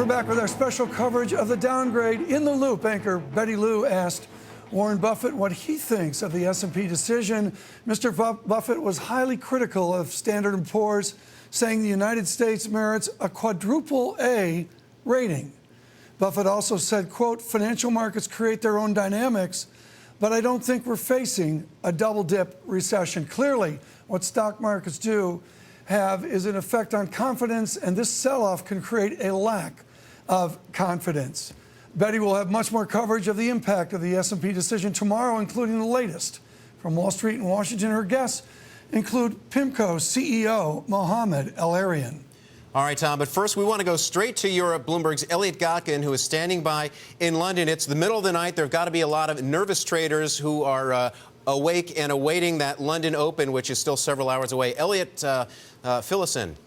we're back with our special coverage of the downgrade. In the Loop anchor Betty Liu asked Warren Buffett what he thinks of the S&P decision. Mr. Buffett was highly critical of Standard & Poor's, saying the United States merits a quadruple A rating. Buffett also said, quote, financial markets create their own dynamics, but I don't think we're facing a double-dip recession. Clearly, what stock markets do have is an effect on confidence, and this sell-off can create a lack of confidence. Betty will have much more coverage of the impact of the S&P decision tomorrow, including the latest from Wall Street and Washington. Her guests include PIMCO CEO Mohamed El-Erian. All right, Tom, but first we want to go straight to Europe. Bloomberg's Elliott Gotkine, who is standing by in London. It's the middle of the night. There have got to be a lot of nervous traders who are awake and awaiting that London Open, which is still several hours away. Elliott, fill us in.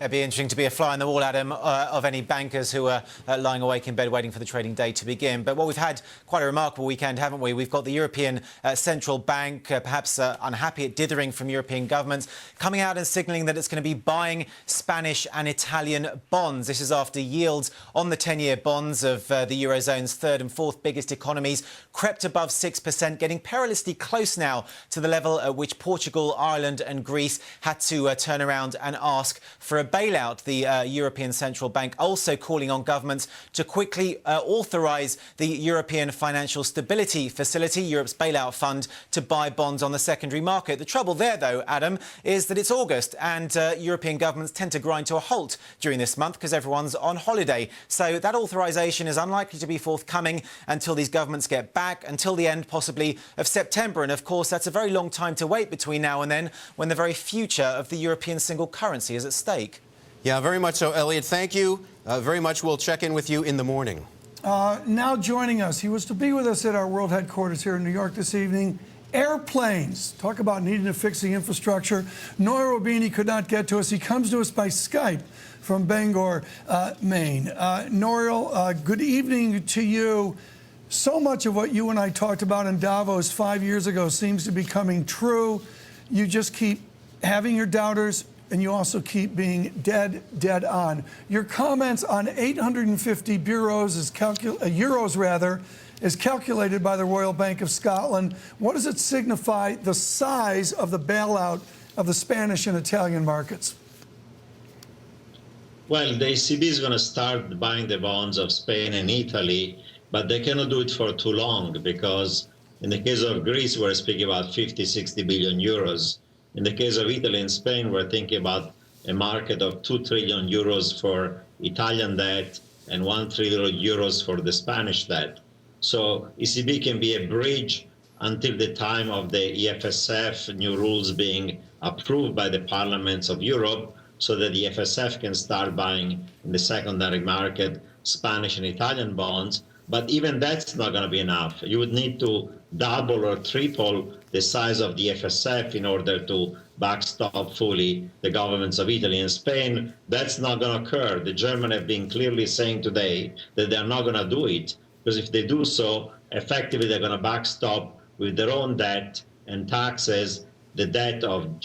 It'd be interesting to be a fly on the wall, Adam, of any bankers who are lying awake in bed waiting for the trading day to begin. But we've had quite a remarkable weekend, haven't we? We've got the European Central Bank, perhaps unhappy at dithering from European governments, coming out and signalling that it's going to be buying Spanish and Italian bonds. This is after yields on the 10-year bonds of the Eurozone's third and fourth biggest economies crept above 6%, getting perilously close now to the level at which Portugal, Ireland and Greece had to turn around and ask for a bailout. The European Central Bank also calling on governments to quickly authorise the European Financial Stability Facility, Europe's bailout fund, to buy bonds on the secondary market. The trouble there, though, Adam, is that it's August and European governments tend to grind to a halt during this month because everyone's on holiday. So that authorisation is unlikely to be forthcoming until these governments get back, until the end, possibly, of September. And, of course, that's a very long time to wait between now and then, when the very future of the European single currency is at stake. Yeah, very much so, Elliott. Thank you very much. We'll check in with you in the morning. Now joining us, he was to be with us at our world headquarters here in New York this evening. Airplanes. Talk about needing to fix the infrastructure. Nouriel Roubini could not get to us. He comes to us by Skype from Bangor, Maine. Nouriel, good evening to you. So much of what you and I talked about in Davos 5 years ago seems to be coming true. You just keep having your doubters, and you also keep being dead on. Your comments on 850 euros is calculated by the Royal Bank of Scotland. What does it signify the size of the bailout of the Spanish and Italian markets? Well, the ECB is going to start buying the bonds of Spain and Italy, but they cannot do it for too long because in the case of Greece, we're speaking about 50, 60 billion euros. In the case of Italy and Spain, we're thinking about a market of 2 trillion euros for Italian debt and 1 trillion euros for the Spanish debt. So ECB can be a bridge until the time of the EFSF new rules being approved by the parliaments of Europe so that the EFSF can start buying in the secondary market Spanish and Italian bonds. But even that's not going to be enough. You would need to double or triple the size of the FSF in order to backstop fully the governments of Italy and Spain. That's not going to occur. The Germans have been clearly saying today that they're not going to do it, because if they do so, effectively they're going to backstop with their own debt and taxes the debt of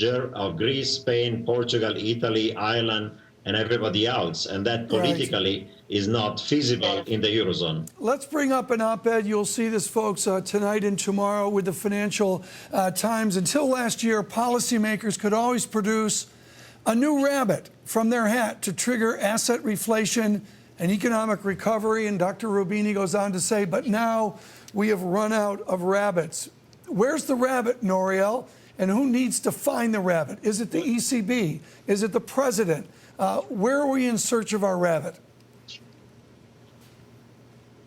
Greece, Spain, Portugal, Italy, Ireland, and everybody else. And that politically is not feasible in the Eurozone. Let's bring up an op-ed. You'll see this, folks, tonight and tomorrow with the Financial Times. Until last year, policymakers could always produce a new rabbit from their hat to trigger asset reflation and economic recovery. And Dr. Roubini goes on to say, but now we have run out of rabbits. Where's the rabbit, Nouriel? And who needs to find the rabbit? Is it the ECB? Is it the president? Where are we in search of our rabbit?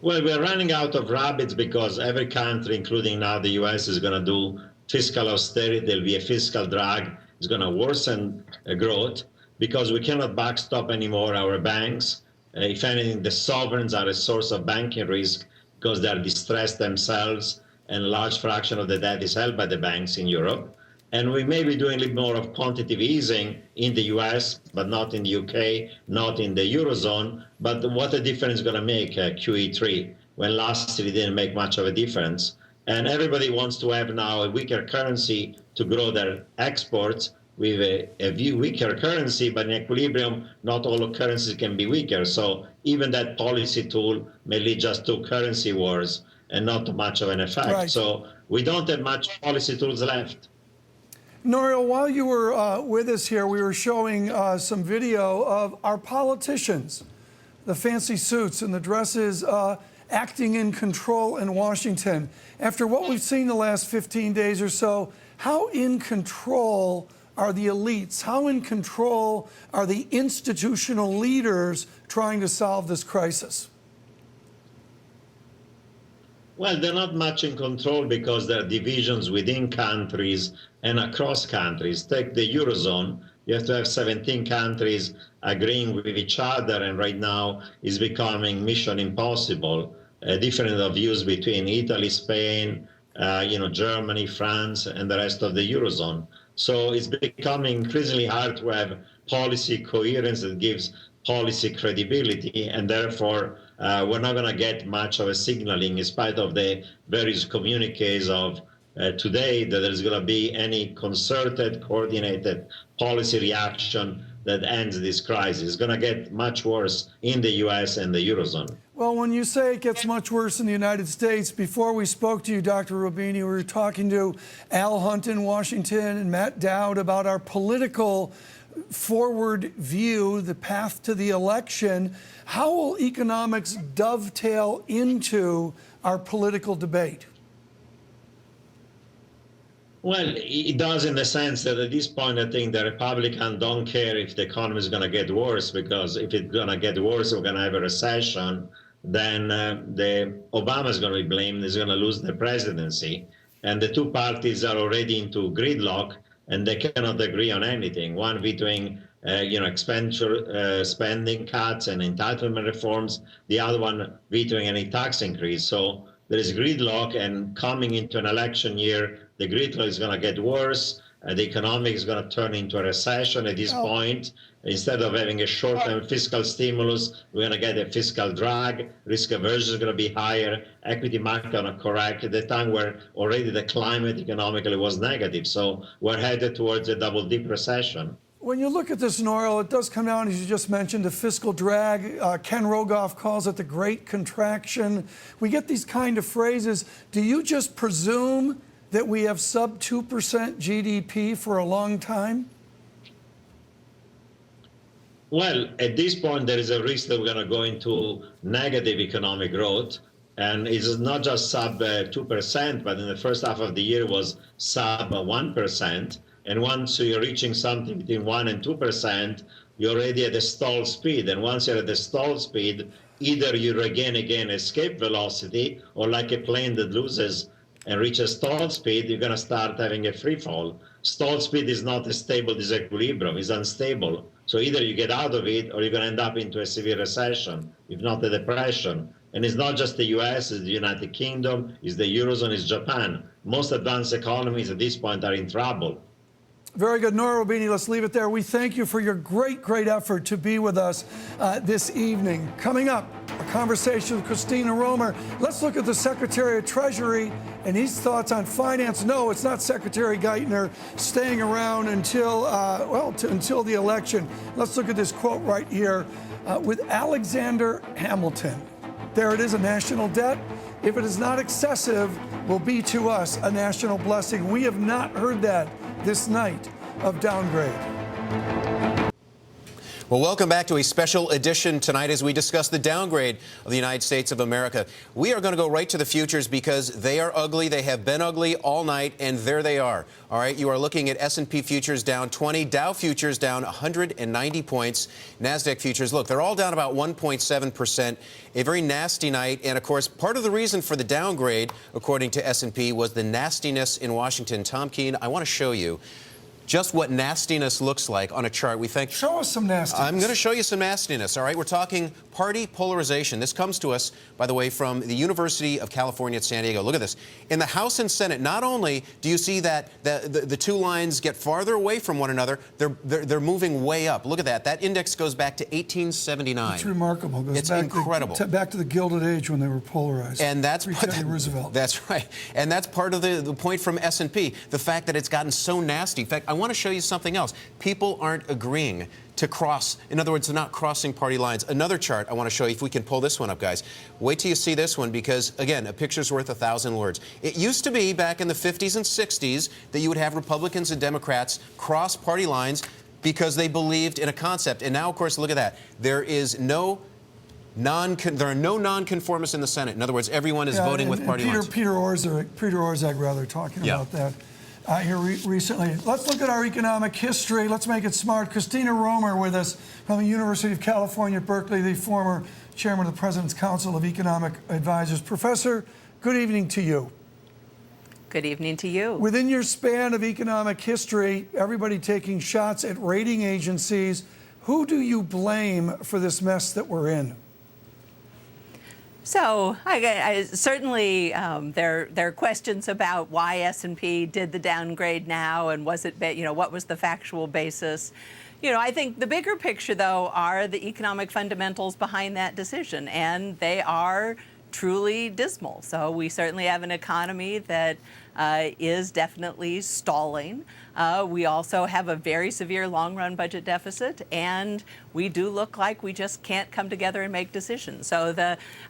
Well, we're running out of rabbits because every country, including now the US, is going to do fiscal austerity. There'll be a fiscal drag. It's going to worsen growth because we cannot backstop anymore our banks. If anything, the sovereigns are a source of banking risk because they're distressed themselves, and a large fraction of the debt is held by the banks in Europe. And we may be doing a little more of quantitative easing in the US, but not in the UK, not in the Eurozone. But what a difference is going to make QE3 when last year it didn't make much of a difference. And everybody wants to have now a weaker currency to grow their exports. with a weaker currency, but in equilibrium, not all currencies can be weaker. So even that policy tool may lead just to currency wars and not much of an effect. Right. So we don't have much policy tools left. Nouriel, while you were with us here, we were showing some video of our politicians, the fancy suits and the dresses, acting in control in Washington. After what we've seen the last 15 days or so, how in control are the elites? How in control are the institutional leaders trying to solve this crisis? Well, they're not much in control because there are divisions within countries and across countries. Take the Eurozone. You have to have 17 countries agreeing with each other, and right now it's becoming mission impossible. Different of views between Italy, Spain, Germany, France, and the rest of the Eurozone. So it's becoming increasingly hard to have policy coherence that gives policy credibility, and therefore we're not going to get much of a signaling, in spite of the various communiques of today, that there's going to be any concerted, coordinated policy reaction that ends this crisis. It's going to get much worse in the U.S. and the Eurozone. Well, when you say it gets much worse in the United States, before we spoke to you, Dr. Roubini, we were talking to Al Hunt in Washington and Matt Dowd about our political forward view, the path to the election. How will economics dovetail into our political debate? Well, it does, in the sense that at this point, I think the Republicans don't care if the economy is going to get worse, because if it's going to get worse, we're going to have a recession, then Obama is going to be blamed, he's going to lose the presidency. And the two parties are already into gridlock, and they cannot agree on anything. One vetoing expenditure, spending cuts and entitlement reforms, the other one vetoing any tax increase. So there is gridlock, and coming into an election year, the gridlock is going to get worse. The economy is going to turn into a recession at this point. Instead of having a short-term fiscal stimulus, we're going to get a fiscal drag. Risk aversion is going to be higher. Equity market going to correct at the time where already the climate economically was negative. So we're headed towards a double-dip recession. When you look at this, Nouriel, it does come down, as you just mentioned, to fiscal drag. Ken Rogoff calls it the Great Contraction. We get these kind of phrases. Do you just presume that we have sub 2% GDP for a long time? Well, at this point, there is a risk that we're going to go into negative economic growth. And it's not just sub 2%, but in the first half of the year was sub 1%. And once you're reaching something between 1 and 2%, you're already at a stall speed. And once you're at the stall speed, either you regain again escape velocity, or like a plane that loses and reaches stall speed, you're going to start having a free fall. Stall speed is not a stable disequilibrium, it's unstable. So either you get out of it, or you're going to end up into a severe recession, if not a depression. And it's not just the US, it's the United Kingdom, it's the Eurozone, it's Japan. Most advanced economies at this point are in trouble. Very good. Nouriel Roubini, let's leave it there. We thank you for your great, great effort to be with us this evening. Coming up, a conversation with Christina Romer. Let's look at the Secretary of Treasury and his thoughts on finance. No, it's not Secretary Geithner staying around until, until the election. Let's look at this quote right here with Alexander Hamilton. There it is, a national debt. If it is not excessive, will be to us a national blessing. We have not heard that this night of Downgrade. Well, welcome back to a special edition tonight as we discuss the downgrade of the United States of America. We are going to go right to the futures because they are ugly. They have been ugly all night, and there they are. All right, you are looking at S&P futures down 20, Dow futures down 190 points, NASDAQ futures, look, they're all down about 1.7%. A very nasty night, and of course, part of the reason for the downgrade, according to S&P, was the nastiness in Washington. Tom Keene, I want to show you just what nastiness looks like on a chart. We think. Show us some nastiness. I'm going to show you some nastiness. All right, we're talking party polarization. This comes to us, by the way, from the University of California at San Diego. Look at this. In the House and Senate, not only do you see that the two lines get farther away from one another, they're moving way up. Look at that. That index goes back to 1879. It's remarkable. It goes It's back incredible. back to the Gilded Age when they were polarized. And that's Teddy Roosevelt. That's right. And that's part of the point from S&P, the fact that it's gotten so nasty. In fact, I want to show you something else. People aren't agreeing to cross. In other words, they're not crossing party lines. Another chart I want to show you, if we can pull this one up, guys. Wait till you see this one because, again, a picture's worth 1,000 words. It used to be back in the 50s and 60s that you would have Republicans and Democrats cross party lines because they believed in a concept. And now, of course, look at that. There are no nonconformists in the Senate. In other words, everyone is voting with party lines. Peter Orszag, talking about that here recently. Let's look at our economic history. Let's make it smart. Christina Romer with us from the University of California at Berkeley, the former chairman of the President's Council of Economic Advisors. Professor, good evening to you. Good evening to you. Within your span of economic history, everybody taking shots at rating agencies, who do you blame for this mess that we're in? So I certainly there are questions about why S&P did the downgrade now, and was it, what was the factual basis? I think the bigger picture, though, are the economic fundamentals behind that decision, and they are truly dismal. So we certainly have an economy that is definitely stalling. We also have a very severe long-run budget deficit, and we do look like we just can't come together and make decisions. So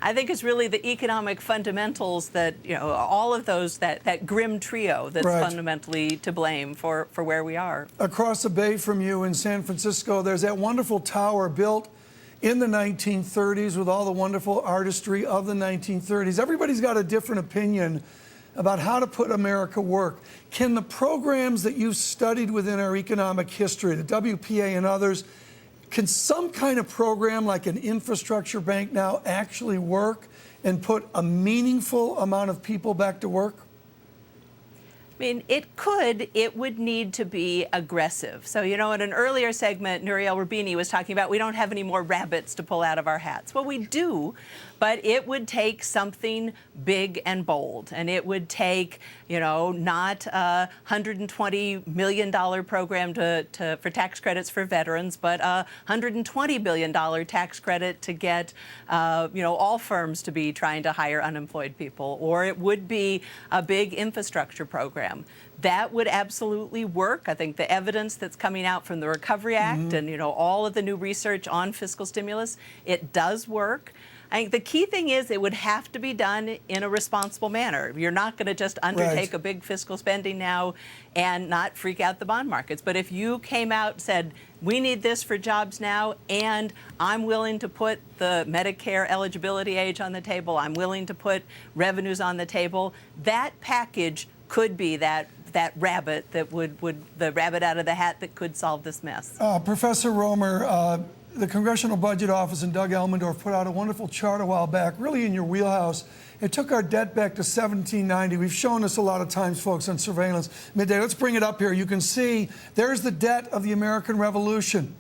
I think it's really the economic fundamentals that, all of those, that grim trio that's fundamentally to blame for where we are. Across the bay from you in San Francisco, there's that wonderful tower built in the 1930s with all the wonderful artistry of the 1930s. Everybody's got a different opinion about how to put America work. Can the programs that you've studied within our economic history, the WPA and others, can some kind of program like an infrastructure bank now actually work and put a meaningful amount of people back to work? I mean, it could. It would need to be aggressive. So, in an earlier segment, Nouriel Roubini was talking about we don't have any more rabbits to pull out of our hats. Well, we do, but it would take something big and bold. And it would take, not a $120 million program for tax credits for veterans, but a $120 billion tax credit to get, all firms to be trying to hire unemployed people. Or it would be a big infrastructure program. That would absolutely work. I think the evidence that's coming out from the Recovery Act and, all of the new research on fiscal stimulus, it does work. I think the key thing is it would have to be done in a responsible manner. You're not going to just undertake a big fiscal spending now and not freak out the bond markets. But if you came out and said, we need this for jobs now, and I'm willing to put the Medicare eligibility age on the table, I'm willing to put revenues on the table, that package could be that rabbit that would the rabbit out of the hat that could solve this mess. Professor Romer, the Congressional Budget Office and Doug Elmendorf put out a wonderful chart a while back, really in your wheelhouse. It took our debt back to 1790. We've shown this a lot of times, folks, on Surveillance Midday. Let's bring it up here. You can see there's the debt of the American Revolution.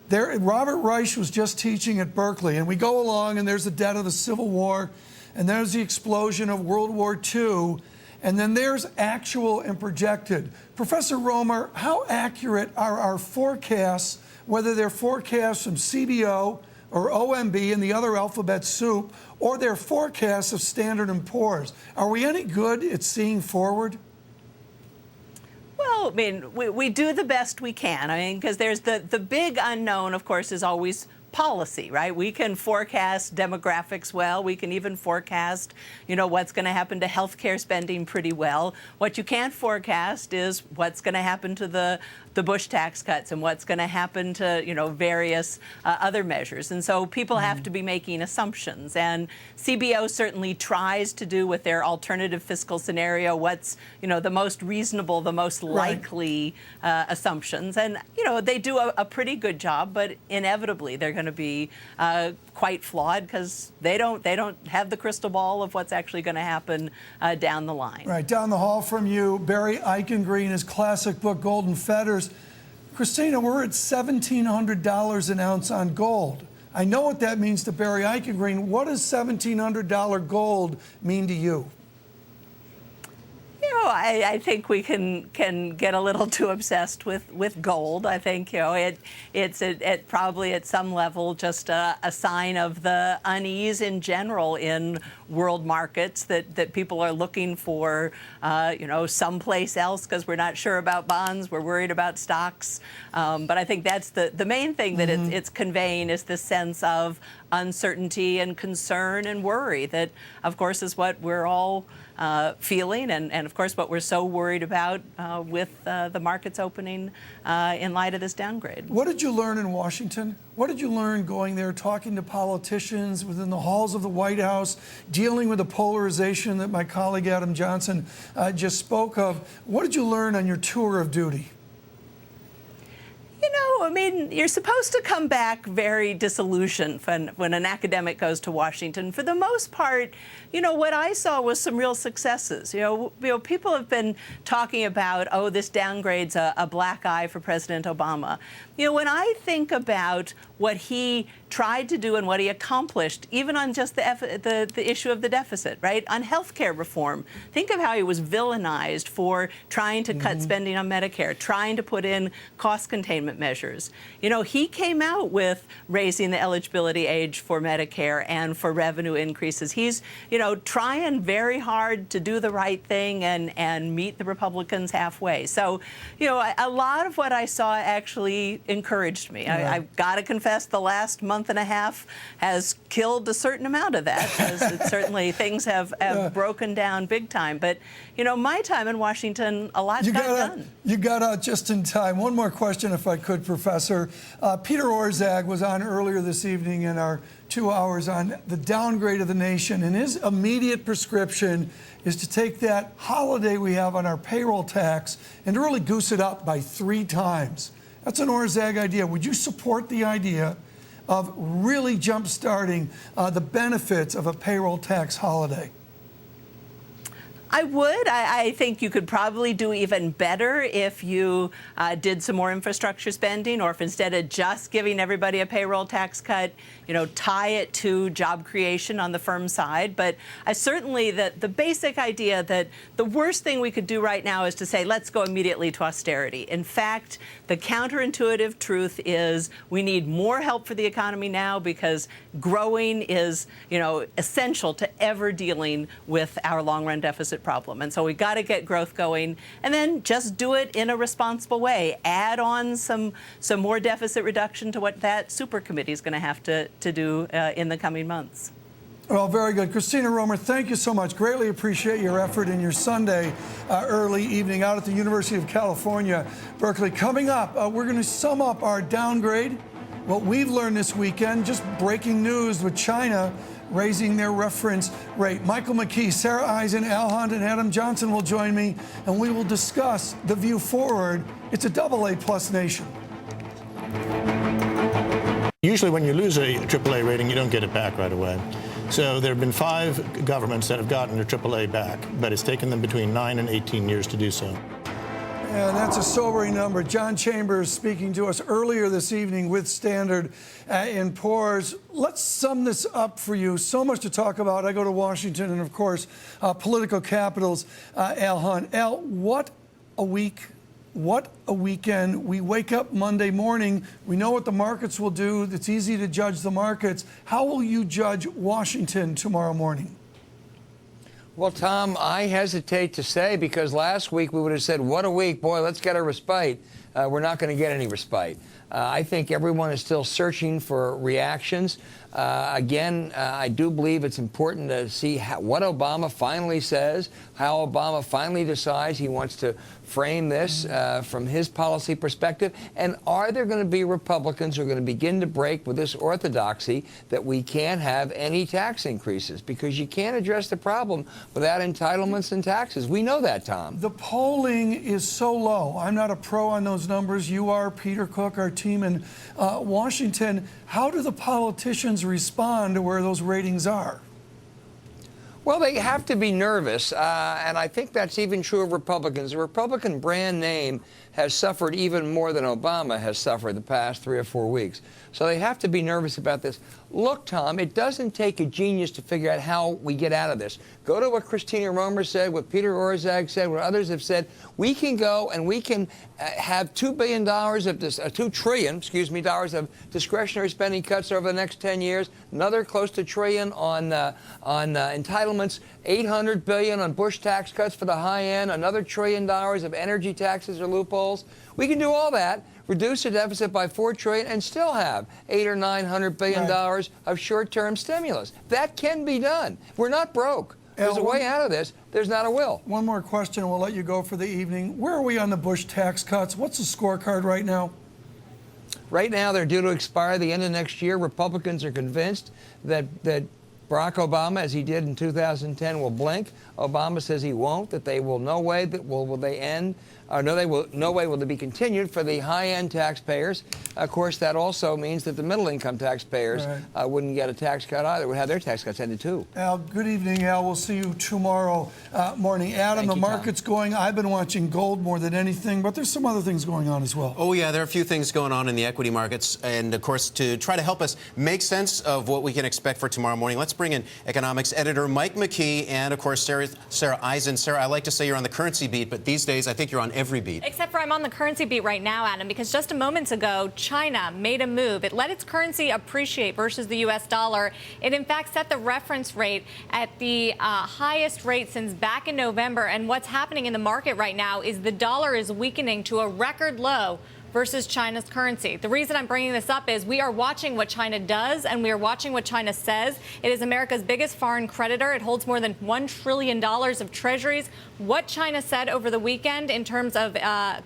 There, Robert Reich was just teaching at Berkeley, and we go along, and there's the debt of the Civil War, and there's the explosion of World War II, and then there's actual and projected. Professor Romer, how accurate are our forecasts, whether they're forecasts from CBO or OMB and the other alphabet soup, or they're forecasts of Standard & Poor's? Are we any good at seeing forward? Well, I mean, we do the best we can. I mean, because there's the big unknown, of course, is always policy, right? We can forecast demographics well. We can even forecast, what's going to happen to healthcare spending pretty well. What you can't forecast is what's going to happen to the Bush tax cuts and what's going to happen to, various other measures. And so people have to be making assumptions. And CBO certainly tries to do with their alternative fiscal scenario what's, the most reasonable, the most likely assumptions. And, they do a pretty good job, but inevitably they're going to be quite flawed because they don't have the crystal ball of what's actually going to happen down the line. Right, down the hall from you, Barry Eichengreen, his classic book, Golden Fetters. Christina, we're at $1,700 an ounce on gold. I know what that means to Barry Eichengreen. What does $1,700 gold mean to you? You know, I think we can get a little too obsessed with gold. I think, you know, it's probably at some level just a sign of the unease in general in world markets that people are looking for, you know, someplace else because we're not sure about bonds, we're worried about stocks. But I think that's the main thing that it's conveying is this sense of uncertainty and concern and worry that, of course, is what we're all feeling, and of course what we're so worried about with the markets opening in light of this downgrade. What did you learn in Washington? What did you learn going there, talking to politicians within the halls of the White House, dealing with the polarization that my colleague Adam Johnson just spoke of? What did you learn on your tour of duty? You know, I mean, you're supposed to come back very disillusioned when an academic goes to Washington. For the most part, you know, what I saw was some real successes. You know, people have been talking about, oh, this downgrade's a black eye for President Obama. You know, when I think about what he tried to do and what he accomplished, even on just the issue of the deficit, right? On health care reform, think of how he was villainized for trying to cut spending on Medicare, trying to put in cost containment measures. You know, he came out with raising the eligibility age for Medicare and for revenue increases. He's, you know, trying very hard to do the right thing and meet the Republicans halfway. So, you know, a lot of what I saw actually encouraged me. Yeah. I've got to confess the last month and a half has killed a certain amount of that, because certainly things have broken down big time. But, you know, my time in Washington, a lot got done. You got out just in time. One more question, if I could, Professor. Peter Orszag was on earlier this evening in our 2 hours on the downgrade of the nation, and his immediate prescription is to take that holiday we have on our payroll tax and to really goose it up by 3 times. That's an Orszag idea. Would you support the idea of really jump-starting the benefits of a payroll tax holiday? I would. I think you could probably do even better if you did some more infrastructure spending, or if instead of just giving everybody a payroll tax cut, you know, tie it to job creation on the firm side. But I certainly, the basic idea that the worst thing we could do right now is to say, let's go immediately to austerity. In fact, the counterintuitive truth is we need more help for the economy now, because growing is, you know, essential to ever dealing with our long-run deficit problem. And so we got to get growth going, and then just do it in a responsible way. Add on some more deficit reduction to what that super committee is going to have to do in the coming months. Well, very good. Christina Romer, thank you so much. Greatly appreciate your effort in your Sunday early evening out at the University of California, Berkeley. Coming up, we're going to sum up our downgrade, what we've learned this weekend, just breaking news with China raising their reference rate. Michael McKee, Sara, Eisen, Al Hunt, and Adam Johnson will join me, and we will discuss the view forward. It's a AA+ nation. Usually when you lose a AAA rating, you don't get it back right away. So there have been 5 governments that have gotten their AAA back, but it's taken them between 9 and 18 years to do so. And that's a sobering number. John Chambers speaking to us earlier this evening with Standard & Poor's. Let's sum this up for you. So much to talk about. I go to Washington and, of course, political capitals. Al Hunt. Al, what a week. What a weekend. We wake up Monday morning. We know what the markets will do. It's easy to judge the markets. How will you judge Washington tomorrow morning? Well, Tom, I hesitate to say, because last week we would have said, what a week, boy, let's get a respite. We're not going to get any respite. I think everyone is still searching for reactions. Again, I do believe it's important to see what Obama finally says, how Obama finally decides he wants to frame this from his policy perspective. And are there going to be Republicans who are going to begin to break with this orthodoxy that we can't have any tax increases? Because you can't address the problem without entitlements and taxes. We know that, Tom. The polling is so low. I'm not a pro on those numbers. You are, Peter Cook, our team in Washington. How do the politicians respond to where those ratings are? Well, they have to be nervous, and I think that's even true of Republicans. The Republican brand name has suffered even more than Obama has suffered the past 3 or 4 weeks. So they have to be nervous about this. Look, Tom, it doesn't take a genius to figure out how we get out of this. Go to what Christina Romer said, what Peter Orszag said, what others have said. We can go and we can have $2 billion of this, $2 trillion, excuse me, dollars of discretionary spending cuts over the next 10 years. Another close to $1 trillion on entitlements. $800 billion on Bush tax cuts for the high end. Another $1 trillion of energy taxes or loopholes. We can do all that, reduce the deficit by $4 trillion, and still have $800 or $900 billion of short-term stimulus. That can be done. We're not broke. There's a way out of this. There's not a will. One more question, and we'll let you go for the evening. Where are we on the Bush tax cuts? What's the scorecard right now? Right now, they're due to expire the end of next year. Republicans are convinced that Barack Obama, as he did in 2010, will blink. Obama says he won't, that they will no way will they end, or no way will they be continued for the high-end taxpayers. Of course, that also means that the middle-income taxpayers wouldn't get a tax cut either, would have their tax cuts ended too. Al, good evening, Al. We'll see you tomorrow morning. Adam, the market's going. I've been watching gold more than anything, but there's some other things going on as well. Oh, yeah, there are a few things going on in the equity markets. And, of course, to try to help us make sense of what we can expect for tomorrow morning, let's bring in economics editor Mike McKee and, of course, Sara Eisen. Sara, I like to say you're on the currency beat, but these days I think you're on every beat. Except for I'm on the currency beat right now, Adam, because just a moment ago, China made a move. It let its currency appreciate versus the U.S. dollar. It, in fact, set the reference rate at the highest rate since back in November. And what's happening in the market right now is the dollar is weakening to a record low versus China's currency. The reason I'm bringing this up is we are watching what China does and we are watching what China says. It is America's biggest foreign creditor. It holds more than $1 trillion of treasuries. What China said over the weekend in terms of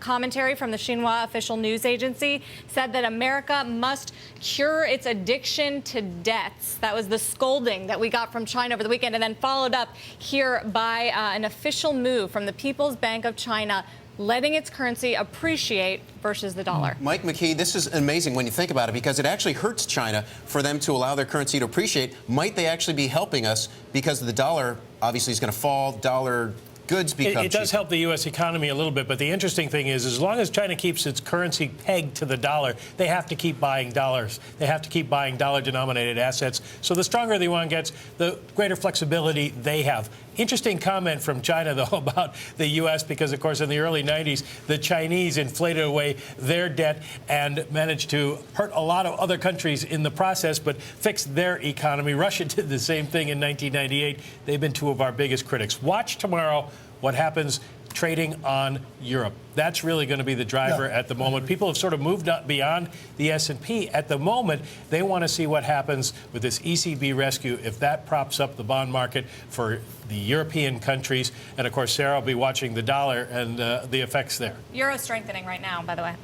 commentary from the Xinhua official news agency said that America must cure its addiction to debts. That was the scolding that we got from China over the weekend, and then followed up here by an official move from the People's Bank of China, letting its currency appreciate versus the dollar. Mike McKee, this is amazing when you think about it, because it actually hurts China for them to allow their currency to appreciate. Might they actually be helping us because the dollar obviously is going to fall, dollar goods become It does help the U.S. economy a little bit, but the interesting thing is, as long as China keeps its currency pegged to the dollar, they have to keep buying dollars. They have to keep buying dollar-denominated assets. So the stronger the yuan gets, the greater flexibility they have. Interesting comment from China, though, about the U.S., because, of course, in the early 90s, the Chinese inflated away their debt and managed to hurt a lot of other countries in the process, but fixed their economy. Russia did the same thing in 1998. They've been two of our biggest critics. Watch tomorrow what happens trading on Europe. That's really going to be the driver at the moment. People have sort of moved up beyond the S&P. At the moment, they want to see what happens with this ECB rescue, if that props up the bond market for the European countries. And, of course, Sara will be watching the dollar and the effects there. Euro strengthening right now, by the way.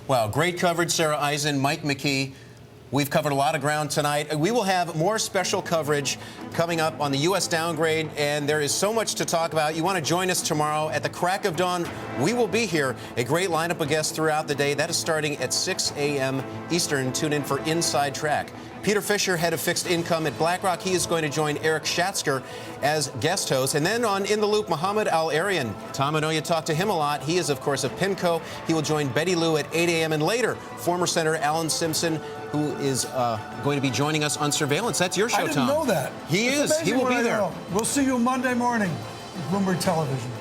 Well, great coverage, Sara Eisen, Mike McKee. We've covered a lot of ground tonight. We will have more special coverage coming up on the U.S. downgrade, and there is so much to talk about. You want to join us tomorrow at the crack of dawn. We will be here. A great lineup of guests throughout the day. That is starting at 6 a.m. Eastern. Tune in for Inside Track. Peter Fisher, head of fixed income at BlackRock. He is going to join Eric Schatzker as guest host. And then on In the Loop, Mohammed Al-Arian. Tom, I know you talk to him a lot. He is, of course, of PIMCO. He will join Betty Lou at 8 a.m. And later, former Senator Alan Simpson, who is going to be joining us on surveillance. That's your show, Tom. I didn't know that. He is. He will be there. We'll see you Monday morning, Bloomberg Television.